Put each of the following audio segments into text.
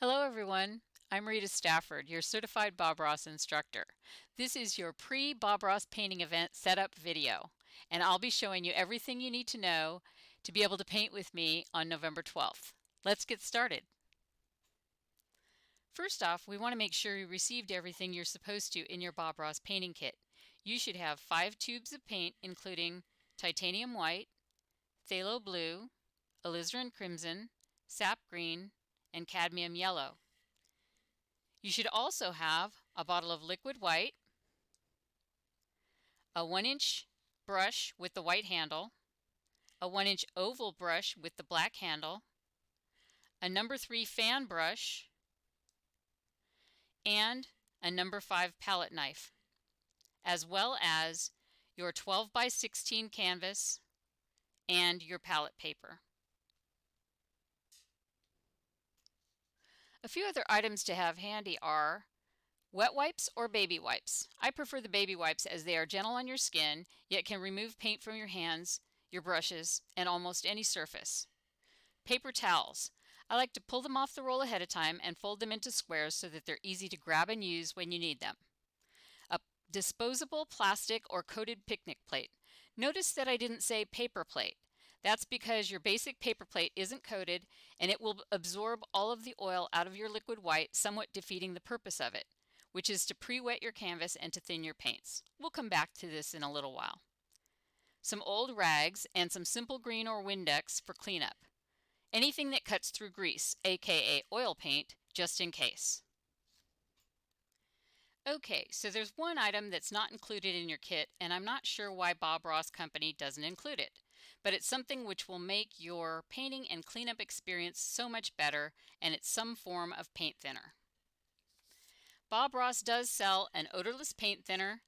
Hello everyone, I'm Rita Stafford, your certified Bob Ross instructor. This is your pre-Bob Ross painting event setup video, and I'll be showing you everything you need to know to be able to paint with me on November 12th. Let's get started. First off, we want to make sure you received everything you're supposed to in your Bob Ross painting kit. You should have 5 tubes of paint including titanium white, phthalo blue, alizarin crimson, sap green, and cadmium yellow. You should also have a bottle of liquid white, a 1-inch brush with the white handle, a 1-inch oval brush with the black handle, a number 3 fan brush, and a number 5 palette knife, as well as your 12 by 16 canvas and your palette paper. A few other items to have handy are wet wipes or baby wipes. I prefer the baby wipes as they are gentle on your skin, yet can remove paint from your hands, your brushes, and almost any surface. Paper towels. I like to pull them off the roll ahead of time and fold them into squares so that they're easy to grab and use when you need them. A disposable plastic or coated picnic plate. Notice that I didn't say paper plate. That's because your basic paper plate isn't coated and it will absorb all of the oil out of your liquid white, somewhat defeating the purpose of it, which is to pre-wet your canvas and to thin your paints. We'll come back to this in a little while. Some old rags and some simple green or Windex for cleanup. Anything that cuts through grease, aka oil paint, just in case. Okay, so there's one item that's not included in your kit, and I'm not sure why Bob Ross Company doesn't include it, but it's something which will make your painting and cleanup experience so much better, and it's some form of paint thinner. Bob Ross does sell an odorless paint thinner,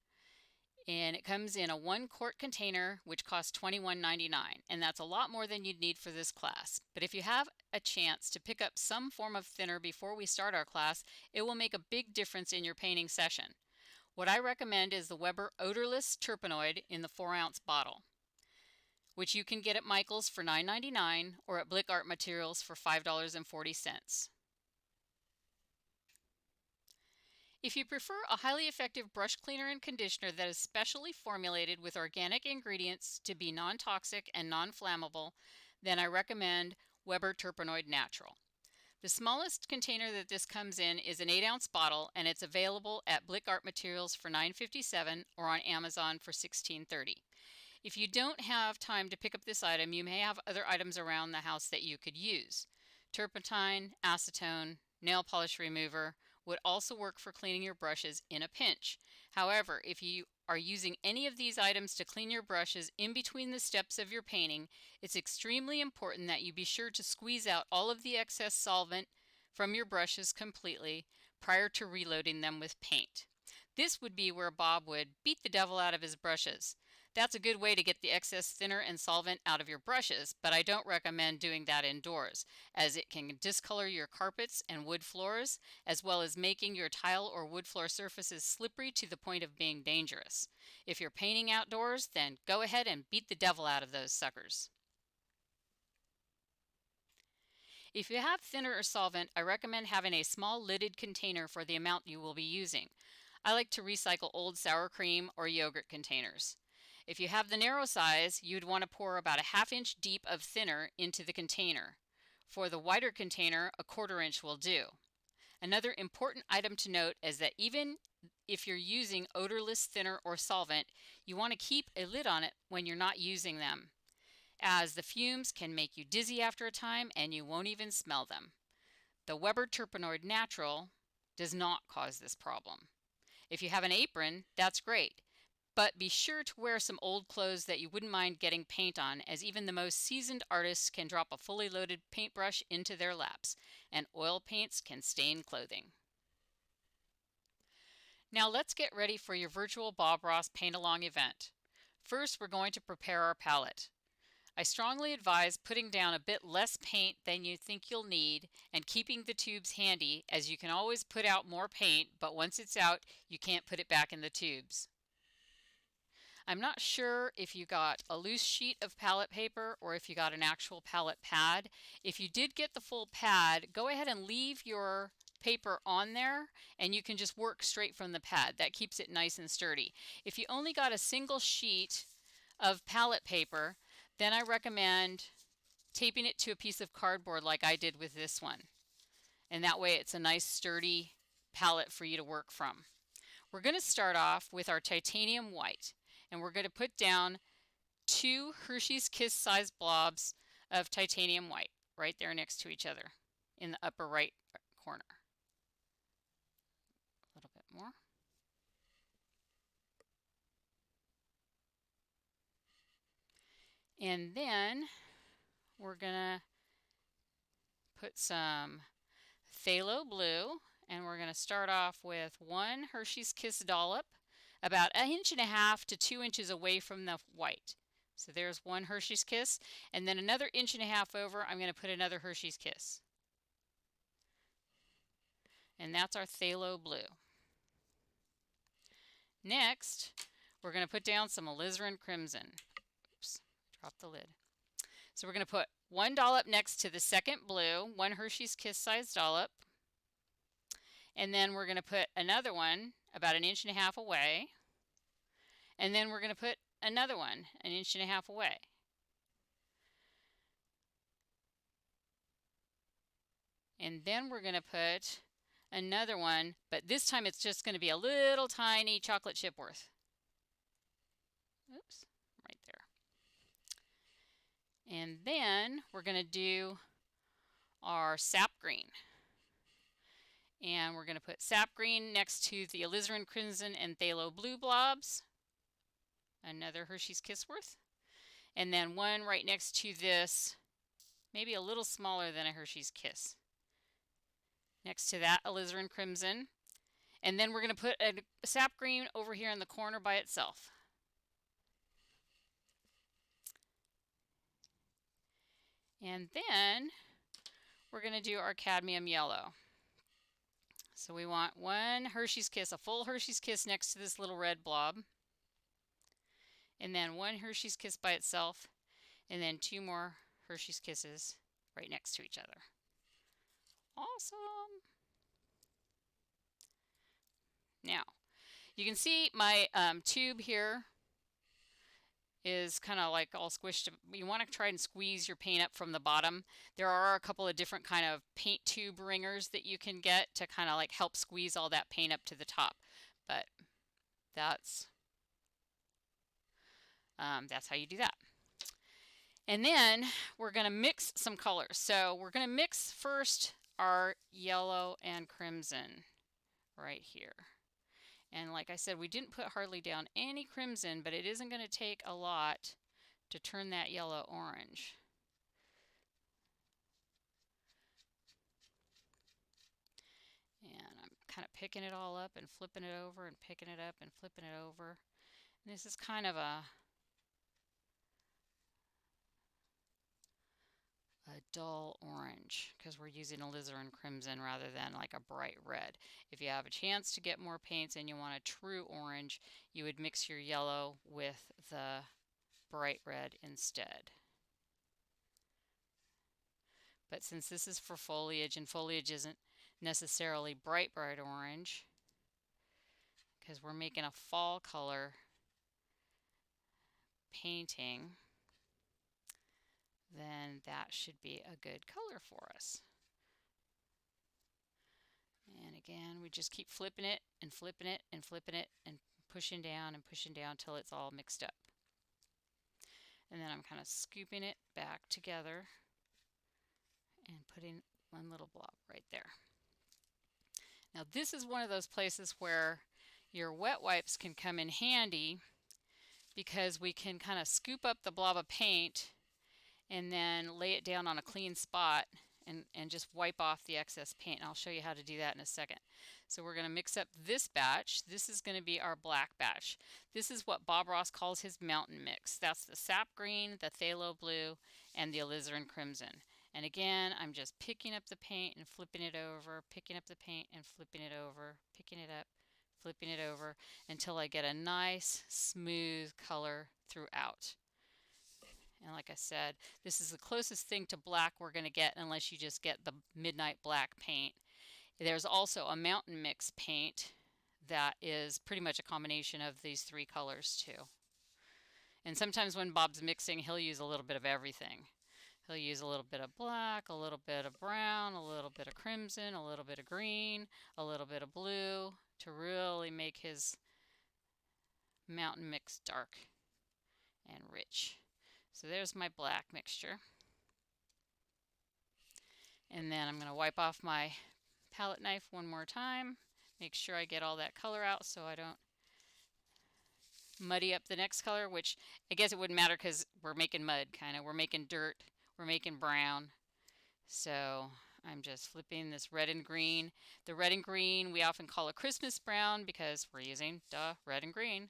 and it comes in a 1-quart container which costs $21.99, and that's a lot more than you'd need for this class. But if you have a chance to pick up some form of thinner before we start our class, it will make a big difference in your painting session. What I recommend is the Weber odorless turpenoid in the 4-ounce bottle, which you can get at Michael's for $9.99 or at Blick Art Materials for $5.40. If you prefer a highly effective brush cleaner and conditioner that is specially formulated with organic ingredients to be non-toxic and non-flammable, then I recommend Weber Turpenoid Natural. The smallest container that this comes in is an 8-ounce bottle, and it's available at Blick Art Materials for $9.57 or on Amazon for $16.30. If you don't have time to pick up this item, you may have other items around the house that you could use. Turpentine, acetone, nail polish remover would also work for cleaning your brushes in a pinch. However, if you are using any of these items to clean your brushes in between the steps of your painting, it's extremely important that you be sure to squeeze out all of the excess solvent from your brushes completely prior to reloading them with paint. This would be where Bob would beat the devil out of his brushes. That's a good way to get the excess thinner and solvent out of your brushes, but I don't recommend doing that indoors, as it can discolor your carpets and wood floors, as well as making your tile or wood floor surfaces slippery to the point of being dangerous. If you're painting outdoors, then go ahead and beat the devil out of those suckers. If you have thinner or solvent, I recommend having a small lidded container for the amount you will be using. I like to recycle old sour cream or yogurt containers. If you have the narrow size, you'd want to pour about a 1/2 inch deep of thinner into the container. For the wider container, a 1/4 inch will do. Another important item to note is that even if you're using odorless thinner or solvent, you want to keep a lid on it when you're not using them, as the fumes can make you dizzy after a time and you won't even smell them. The Weber Turpenoid Natural does not cause this problem. If you have an apron, that's great, but be sure to wear some old clothes that you wouldn't mind getting paint on, as even the most seasoned artists can drop a fully loaded paintbrush into their laps, and oil paints can stain clothing. Now let's get ready for your virtual Bob Ross Paint Along event. First, we're going to prepare our palette. I strongly advise putting down a bit less paint than you think you'll need and keeping the tubes handy, as you can always put out more paint, but once it's out, you can't put it back in the tubes. I'm not sure if you got a loose sheet of palette paper or if you got an actual palette pad. If you did get the full pad, go ahead and leave your paper on there and you can just work straight from the pad. That keeps it nice and sturdy. If you only got a single sheet of palette paper, then I recommend taping it to a piece of cardboard like I did with this one. And that way it's a nice sturdy palette for you to work from. We're going to start off with our titanium white, and we're going to put down 2 Hershey's Kiss size blobs of titanium white right there next to each other in the upper right corner. A little bit more. And then we're going to put some phthalo blue, and we're going to start off with 1 Hershey's Kiss dollop about 1.5 to 2 inches away from the white. So there's 1 Hershey's Kiss, and then another 1.5 over, I'm going to put another Hershey's Kiss. And that's our phthalo blue. Next, we're going to put down some alizarin crimson. Oops, dropped the lid. So we're going to put 1 dollop next to the second blue, 1 Hershey's Kiss size dollop. And then we're going to put another one about 1.5 inches away. And then we're going to put another one 1.5 inches away. And then we're going to put another one, but this time it's just going to be a little tiny chocolate chip worth. Oops, right there. And then we're going to do our sap green. And we're going to put sap green next to the alizarin crimson and phthalo blue blobs. Another Hershey's Kiss worth. And then one right next to this, maybe a little smaller than a Hershey's Kiss. Next to that, alizarin crimson. And then we're going to put a sap green over here in the corner by itself. And then we're going to do our cadmium yellow. So we want 1 Hershey's Kiss, a full Hershey's Kiss next to this little red blob. And then 1 Hershey's Kiss by itself. And then 2 more Hershey's Kisses right next to each other. Awesome! Now, you can see my tube here is kind of like all squished. You want to try and squeeze your paint up from the bottom. There are a couple of different kind of paint tube ringers that you can get to kind of like help squeeze all that paint up to the top. But that's how you do that. And then we're going to mix some colors. So we're going to mix first our yellow and crimson right here. And like I said, we didn't put hardly down any crimson, but it isn't going to take a lot to turn that yellow orange. And I'm kind of picking it all up and flipping it over and picking it up and flipping it over. And this is kind of a dull orange because we're using alizarin crimson rather than like a bright red. If you have a chance to get more paints and you want a true orange, you would mix your yellow with the bright red instead. But since this is for foliage, and foliage isn't necessarily bright orange, because we're making a fall color painting, then that should be a good color for us. And again, we just keep flipping it and flipping it and flipping it and pushing down till it's all mixed up. And then I'm kind of scooping it back together and putting one little blob right there. Now this is one of those places where your wet wipes can come in handy because we can kind of scoop up the blob of paint and then lay it down on a clean spot and just wipe off the excess paint. And I'll show you how to do that in a second. So we're going to mix up this batch. This is going to be our black batch. This is what Bob Ross calls his mountain mix. That's the sap green, the phthalo blue, and the alizarin crimson. And again, I'm just picking up the paint and flipping it over, picking up the paint and flipping it over, picking it up, flipping it over until I get a nice smooth color throughout. And like I said, this is the closest thing to black we're going to get unless you just get the midnight black paint. There's also a mountain mix paint that is pretty much a combination of these three colors too. And sometimes when Bob's mixing, he'll use a little bit of everything. He'll use a little bit of black, a little bit of brown, a little bit of crimson, a little bit of green, a little bit of blue to really make his mountain mix dark and rich. So there's my black mixture. And then I'm going to wipe off my palette knife one more time. Make sure I get all that color out so I don't muddy up the next color, which I guess it wouldn't matter because we're making mud kind of. We're making dirt. We're making brown. So I'm just flipping this red and green. The red and green we often call a Christmas brown because we're using, red and green.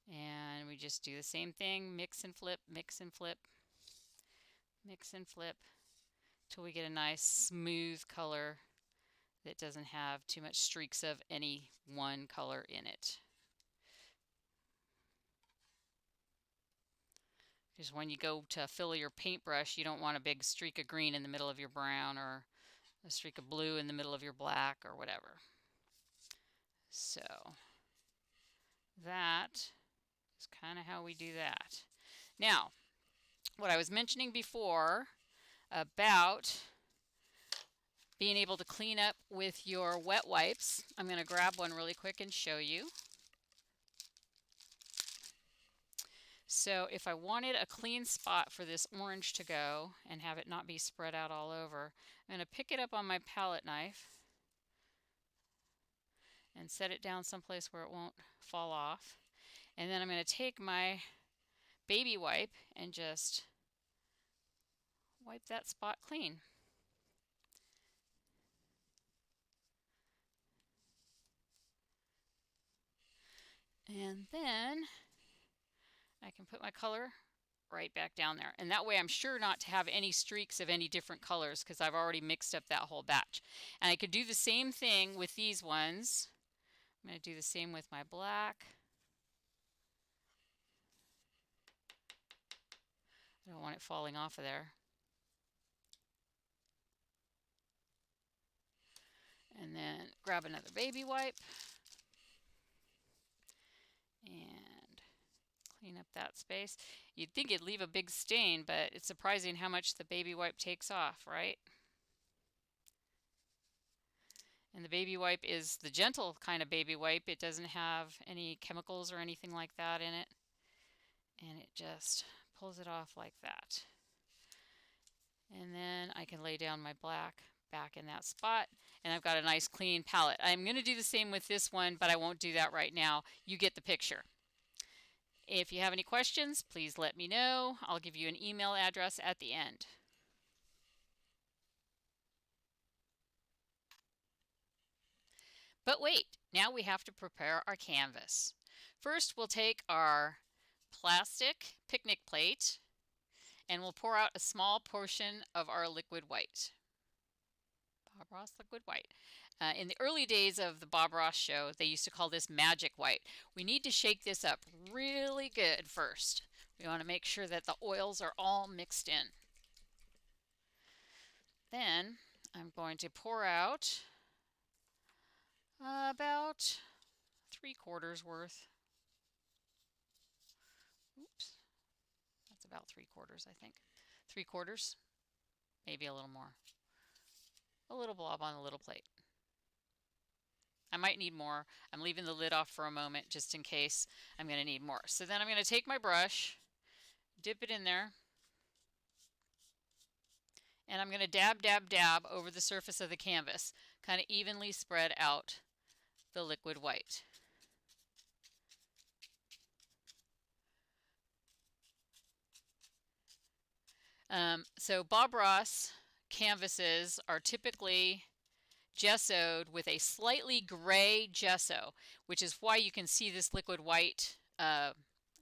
And we just do the same thing, mix and flip, mix and flip, mix and flip, till we get a nice smooth color that doesn't have too much streaks of any one color in it. Because when you go to fill your paintbrush, you don't want a big streak of green in the middle of your brown or a streak of blue in the middle of your black or whatever. So that is kind of how we do that. Now, what I was mentioning before about being able to clean up with your wet wipes, I'm going to grab one really quick and show you. So if I wanted a clean spot for this orange to go and have it not be spread out all over, I'm going to pick it up on my palette knife and set it down someplace where it won't fall off. And then I'm going to take my baby wipe and just wipe that spot clean. And then I can put my color right back down there. And that way I'm sure not to have any streaks of any different colors because I've already mixed up that whole batch. And I could do the same thing with these ones. I'm going to do the same with my black. I don't want it falling off of there. And then grab another baby wipe and clean up that space. You'd think it'd leave a big stain, but it's surprising how much the baby wipe takes off, right? And the baby wipe is the gentle kind of baby wipe. It doesn't have any chemicals or anything like that in it. And it just pulls it off like that. And then I can lay down my black back in that spot, and I've got a nice clean palette. I'm going to do the same with this one, but I won't do that right now. You get the picture. If you have any questions, please let me know. I'll give you an email address at the end. But wait, now we have to prepare our canvas. First, we'll take our plastic picnic plate and we'll pour out a small portion of our liquid white. Bob Ross liquid white. In the early days of the Bob Ross show, they used to call this magic white. We need to shake this up really good first. We want to make sure that the oils are all mixed in. Then I'm going to pour out about 3/4 worth. Oops, that's about 3/4, I think. 3/4, maybe a little more. A little blob on a little plate. I might need more. I'm leaving the lid off for a moment just in case I'm going to need more. So then I'm going to take my brush, dip it in there, and I'm going to dab, dab, dab over the surface of the canvas, kind of evenly spread out the liquid white. So Bob Ross canvases are typically gessoed with a slightly gray gesso, which is why you can see this liquid white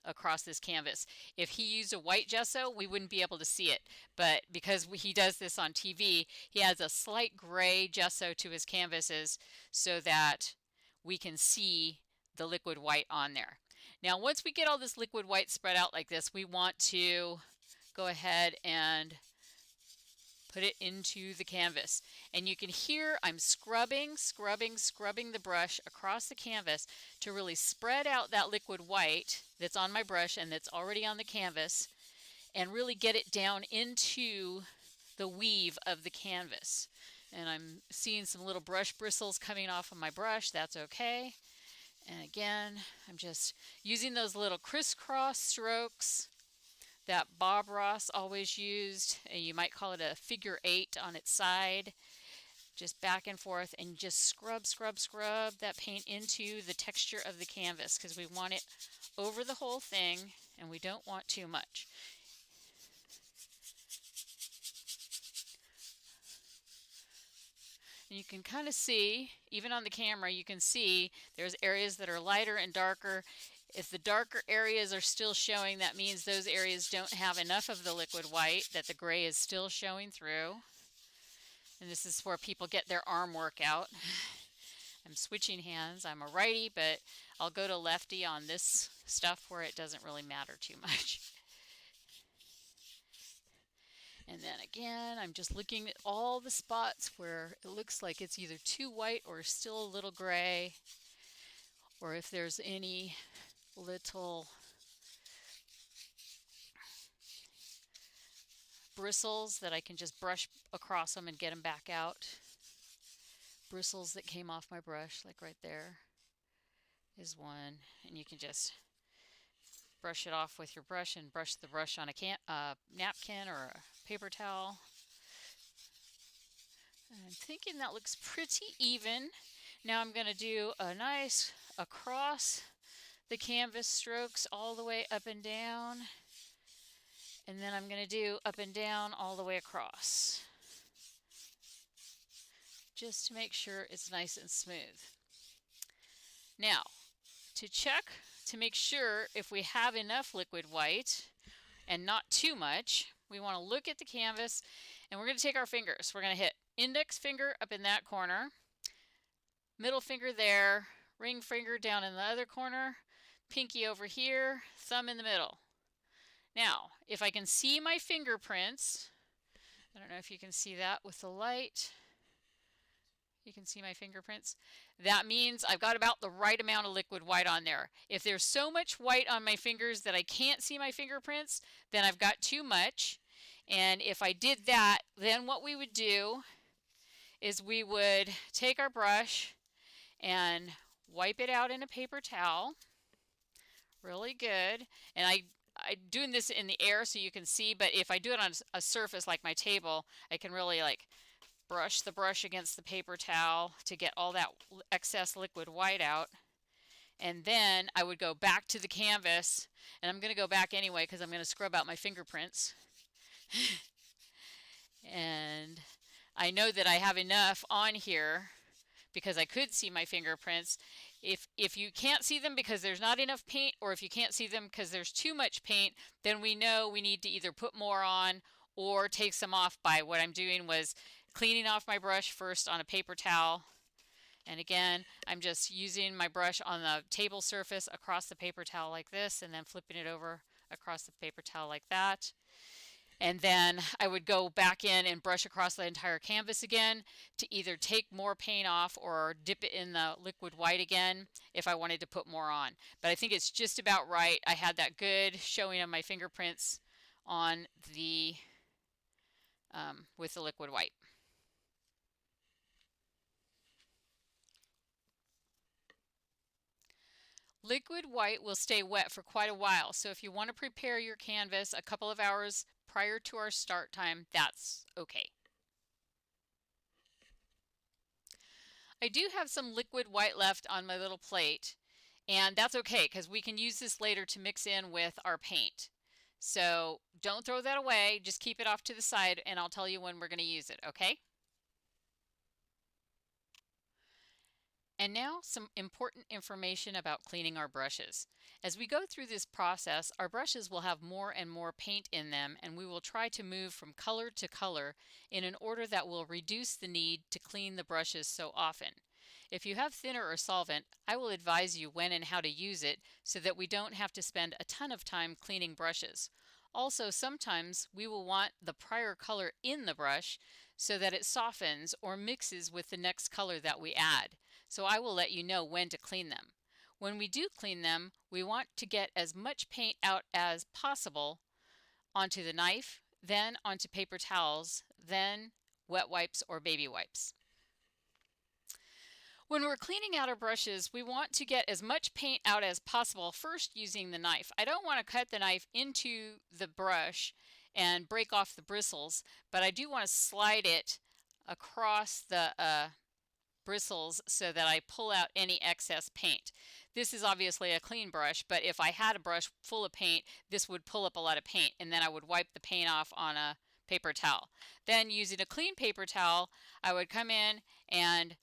across this canvas. If he used a white gesso, we wouldn't be able to see it, but because he does this on TV, he adds a slight gray gesso to his canvases so that we can see the liquid white on there. Now once we get all this liquid white spread out like this, we want to go ahead and put it into the canvas. And you can hear I'm scrubbing the brush across the canvas to really spread out that liquid white that's on my brush and that's already on the canvas, and really get it down into the weave of the canvas. And I'm seeing some little brush bristles coming off of my brush. That's okay. And again, I'm just using those little crisscross strokes that Bob Ross always used. You might call it a figure 8 on its side. Just back and forth, and just scrub that paint into the texture of the canvas, because we want it over the whole thing and we don't want too much. And you can kind of see, even on the camera, you can see there's areas that are lighter and darker. If the darker areas are still showing, that means those areas don't have enough of the liquid white, that the gray is still showing through. And this is where people get their arm workout. I'm switching hands. I'm a righty, but I'll go to lefty on this stuff where it doesn't really matter too much. And then again, I'm just looking at all the spots where it looks like it's either too white or still a little gray, or if there's any little bristles that I can just brush across them and get them back out. Bristles that came off my brush, like right there is one, and you can just brush it off with your brush and brush the brush on a napkin or a paper towel. And I'm thinking that looks pretty even. Now I'm going to do a nice across the canvas strokes all the way up and down, and then I'm going to do up and down all the way across, just to make sure it's nice and smooth. Now, to check to make sure if we have enough liquid white and not too much, we want to look at the canvas, and we're going to take our fingers. We're going to hit index finger up in that corner, middle finger there, ring finger down in the other corner, pinky over here, thumb in the middle. Now, if I can see my fingerprints, I don't know if you can see that with the light. You can see my fingerprints. That means I've got about the right amount of liquid white on there. If there's so much white on my fingers that I can't see my fingerprints, then I've got too much. And if I did that, then what we would do is we would take our brush and wipe it out in a paper towel really good. And I'm doing this in the air so you can see, but if I do it on a surface like my table, I can really like brush the brush against the paper towel to get all that excess liquid white out. And then I would go back to the canvas, and I'm going to go back anyway because I'm going to scrub out my fingerprints. And I know that I have enough on here because I could see my fingerprints. If you can't see them because there's not enough paint, or if you can't see them because there's too much paint, then we know we need to either put more on or take some off by what I'm doing was cleaning off my brush first on a paper towel. And again, I'm just using my brush on the table surface across the paper towel like this, and then flipping it over across the paper towel like that. And then I would go back in and brush across the entire canvas again to either take more paint off or dip it in the liquid white again if I wanted to put more on. But I think it's just about right. I had that good showing of my fingerprints on the with the liquid white. Liquid white will stay wet for quite a while, so if you want to prepare your canvas a couple of hours prior to our start time, that's okay. I do have some liquid white left on my little plate, and that's okay because we can use this later to mix in with our paint. So don't throw that away, just keep it off to the side and I'll tell you when we're going to use it, okay? And now some important information about cleaning our brushes. As we go through this process, our brushes will have more and more paint in them, and we will try to move from color to color in an order that will reduce the need to clean the brushes so often. If you have thinner or solvent, I will advise you when and how to use it so that we don't have to spend a ton of time cleaning brushes. Also, sometimes we will want the prior color in the brush so that it softens or mixes with the next color that we add. So I will let you know when to clean them. When we do clean them, we want to get as much paint out as possible onto the knife, then onto paper towels, then wet wipes or baby wipes. When we're cleaning out our brushes, we want to get as much paint out as possible first using the knife. I don't want to cut the knife into the brush and break off the bristles, but I do want to slide it across the bristles so that I pull out any excess paint. This is obviously a clean brush, but if I had a brush full of paint, this would pull up a lot of paint, and then I would wipe the paint off on a paper towel. Then using a clean paper towel, I would come in and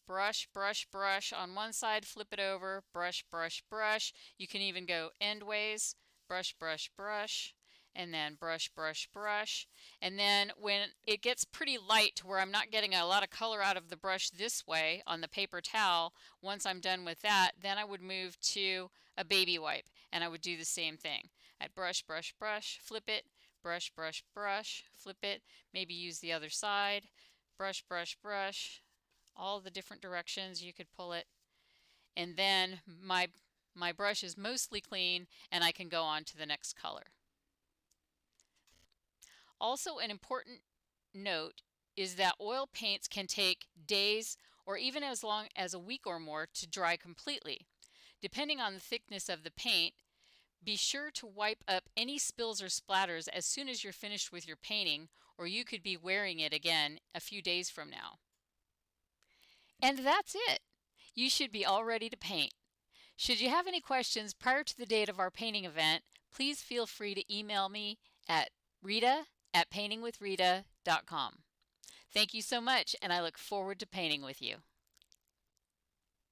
brush, brush, brush on one side, flip it over, brush, brush, brush. You can even go endways, brush, brush, brush, and then brush, brush, brush. And then when it gets pretty light to where I'm not getting a lot of color out of the brush this way on the paper towel, once I'm done with that, then I would move to a baby wipe and I would do the same thing. I'd brush, brush, brush, flip it, brush, brush, brush, flip it, maybe use the other side, brush, brush, brush, all the different directions you could pull it, and then my brush is mostly clean and I can go on to the next color. Also, an important note is that oil paints can take days or even as long as a week or more to dry completely. Depending on the thickness of the paint, be sure to wipe up any spills or splatters as soon as you're finished with your painting, or you could be wearing it again a few days from now. And that's it. You should be all ready to paint. Should you have any questions prior to the date of our painting event, please feel free to email me at rita@paintingwithrita.com. Thank you so much, and I look forward to painting with you.